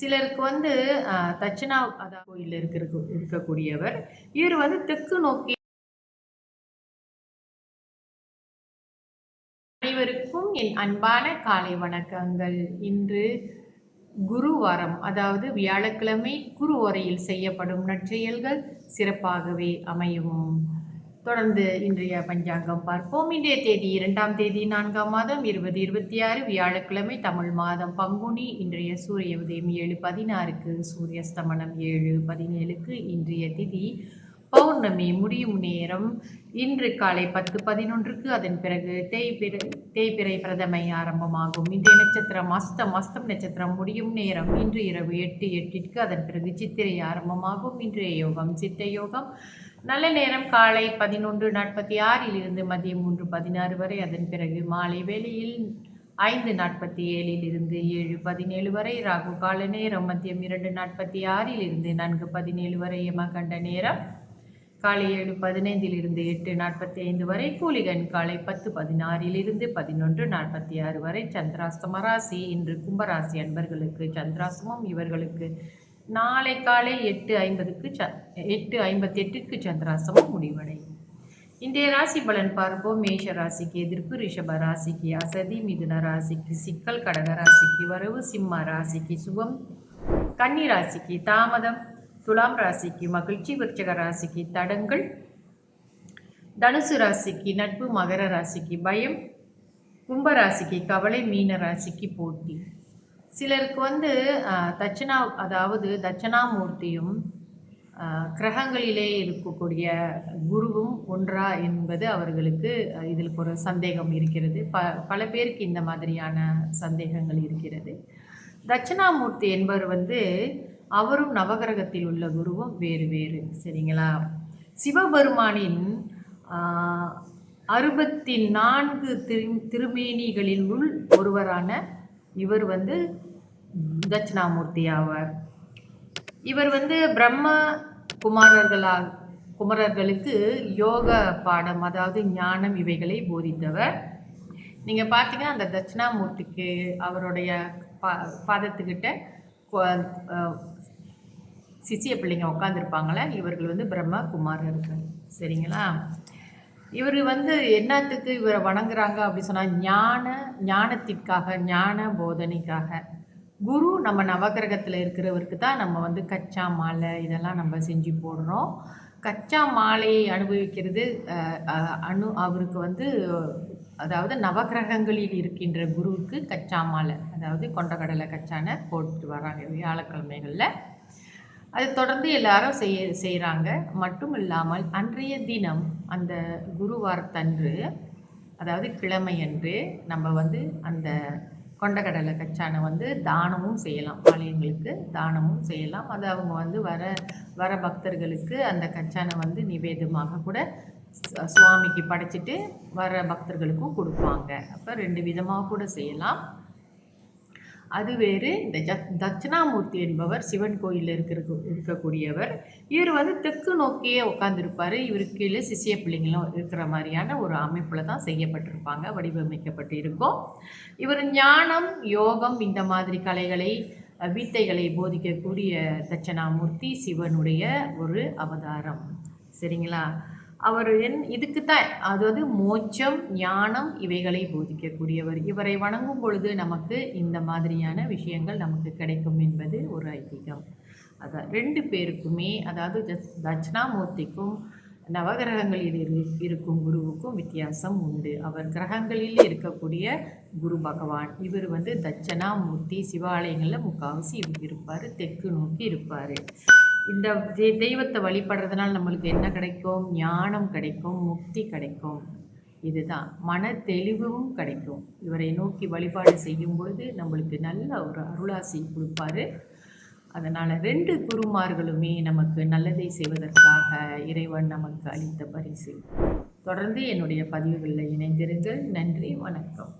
சிலருக்கு வந்து தட்சிணா கோயில் இருக்கக்கூடியவர். இவர் வந்து தெற்கு நோக்கி. அனைவருக்கும் என் அன்பான காலை வணக்கங்கள். இன்று குருவாரம், அதாவது வியாழக்கிழமை குரு ஓரையில் செய்யப்படும் நற்செயல்கள் சிறப்பாகவே அமையும். தொடர்ந்து இன்றைய பஞ்சாங்கம் பார்ப்போம். இன்றைய தேதி 2ஆம் தேதி 4ஆம் மாதம் 2026 வியாழக்கிழமை, தமிழ் மாதம் பங்குனி. இன்றைய சூரிய உதயம் 7:16க்கு, சூரியஸ்தமனம் 7:17க்கு. இன்றைய திதி பௌர்ணமி. முடியும் நேரம் இன்று காலை 10:11க்கு. அதன் பிறகு தேய்பிறை பிரதமை ஆரம்பமாகும். இன்றைய நட்சத்திரம் அஸ்தம் நட்சத்திரம். முடியும் நேரம் இன்று இரவு 8:08க்கு. அதன் பிறகு சித்திரை ஆரம்பமாகும். இன்றைய யோகம் சித்த யோகம். நல்ல நேரம் காலை 11:46 மதியம் 3:16 வரை. அதன் பிறகு மாலை வேளையில் 5:47 7:17 வரை. ராகு கால நேரம் மதியம் 2:46 4:17 வரை. யமகண்ட நேரம் காலை 7:15 8:45 வரை. கூலிகன் காலை 10:16 11:46 வரை. சந்திராஸ்தம ராசி. இன்று கும்பராசி அன்பர்களுக்கு சந்திராஸ்தமம். இவர்களுக்கு நாளை காலை 8:58க்கு சந்திராஸ்தமம் முடிவடையும். இன்றைய ராசி பலன் பார்ப்போம். மேஷ ராசிக்கு எதிர்ப்பு, ரிஷப ராசிக்கு அசதி, மிதுன ராசிக்கு சிக்கல், கடக ராசிக்கு வரவு, சிம்ம ராசிக்கு சுகம், கன்னி ராசிக்கு தாமதம், துலாம் ராசிக்கு மகிழ்ச்சி, விருச்சக ராசிக்கு தடங்கள், தனுசு ராசிக்கு நட்பு, மகர ராசிக்கு பயம், கும்ப ராசிக்கு கவலை, மீன ராசிக்கு போட்டி. சிலருக்கு வந்து தட்சிணாமூர்த்தியும் கிரகங்களிலே இருக்கக்கூடிய குருவும் ஒன்றா என்பது அவர்களுக்கு இதில் ஒரு சந்தேகம் இருக்கிறது. பல பேருக்கு இந்த மாதிரியான சந்தேகங்கள் இருக்கிறது. தட்சிணாமூர்த்தி என்பவர் வந்து அவரும் நவகிரகத்தில் உள்ள குருவும் வேறு வேறு. சரிங்களா? சிவபெருமானின் 64 திருமேனிகளில் ஒருவரான இவர் வந்து தட்சிணாமூர்த்தி ஆவார். இவர் வந்து பிரம்ம குமரர்களுக்கு யோக பாடம், அதாவது ஞானம், இவைகளை போதித்தவர். நீங்கள் பார்த்தீங்கன்னா அந்த தட்சிணாமூர்த்திக்கு அவருடைய பாதத்துக்கிட்ட சிசிய பிள்ளைங்க உட்காந்துருப்பாங்களே, இவர்கள் வந்து பிரம்ம குமாரர்கள். சரிங்களா? இவர் வந்து என்னத்துக்கு இவரை வணங்குறாங்க அப்படி சொன்னால் ஞானத்திற்காக, ஞான போதனைக்காக. குரு நம்ம நவகிரகத்தில் இருக்கிறவருக்கு தான் நம்ம வந்து கச்சா மாலை இதெல்லாம் நம்ம செஞ்சு போடுறோம். கச்சா மாலையை அனுபவிக்கிறது அவருக்கு வந்து, அதாவது நவகிரகங்களில் இருக்கின்ற குருவுக்கு கச்சா மாலை, அதாவது கொண்டக்கடலை கச்சானை போட்டு வராங்க வியாழக்கிழமைகளில். அது தொடர்ந்து எல்லாரும் செய்கிறாங்க. மட்டும் இல்லாமல் அன்றைய தினம் அந்த குருவாரத்தன்று, அதாவது கிழமையன்று நம்ம வந்து அந்த கொண்டக்கடலை கச்சானை வந்து தானமும் செய்யலாம். ஆலயங்களுக்கு தானமும் செய்யலாம். அது அவங்க வந்து வர பக்தர்களுக்கு அந்த கச்சானை வந்து நிவேதமாக கூட சுவாமிக்கு படைச்சிட்டு வர பக்தர்களுக்கும் கொடுப்பாங்க. அப்போ 2 விதமாக கூட செய்யலாம். அது வேறு. இந்த தட்சிணாமூர்த்தி என்பவர் சிவன் கோயிலில் இருக்கக்கூடியவர். இவர் வந்து தெற்கு நோக்கியே உட்காந்துருப்பார். இவருக்கு கீழே சிசிய பிள்ளைங்களும் இருக்கிற மாதிரியான ஒரு அமைப்பில் தான் செய்யப்பட்டிருப்பாங்க, வடிவமைக்கப்பட்டு இருக்கும். இவர் ஞானம், யோகம், இந்த மாதிரி கலைகளை, வித்தைகளை போதிக்கக்கூடிய தட்சிணாமூர்த்தி சிவனுடைய ஒரு அவதாரம். சரிங்களா? அவர் இதுக்கு தான், அதாவது மோட்சம், ஞானம், இவைகளை போதிக்கக்கூடியவர். இவரை வணங்கும் பொழுது நமக்கு இந்த மாதிரியான விஷயங்கள் நமக்கு கிடைக்கும் என்பது ஒரு ஐதீகம். அதான் 2 பேருக்குமே, அதாவது தட்சிணாமூர்த்திக்கும் நவகிரகங்களில் இருக்கும் குருவுக்கும் வித்தியாசம் உண்டு. அவர் கிரகங்களில் இருக்கக்கூடிய குரு பகவான். இவர் வந்து தட்சிணாமூர்த்தி சிவாலயங்களில் முக்காவாசி இருப்பார், தெற்கு நோக்கி இருப்பார். இந்த தெய்வத்தை வழிபடுறதுனால நம்மளுக்கு என்ன கிடைக்கும்? ஞானம் கிடைக்கும், முக்தி கிடைக்கும். இதுதான், மன தெளிவும் கிடைக்கும். இவரை நோக்கி வழிபாடு செய்யும் பொழுது நம்மளுக்கு நல்ல ஒரு அருளாசி கொடுப்பாரு. அதனால் 2 குருமார்களுமே நமக்கு நல்லதை செய்வதற்காக இறைவன் நமக்கு அளித்த பரிசு. தொடர்ந்து என்னுடைய பதிவுகளில் இணைந்திருங்கள். நன்றி, வணக்கம்.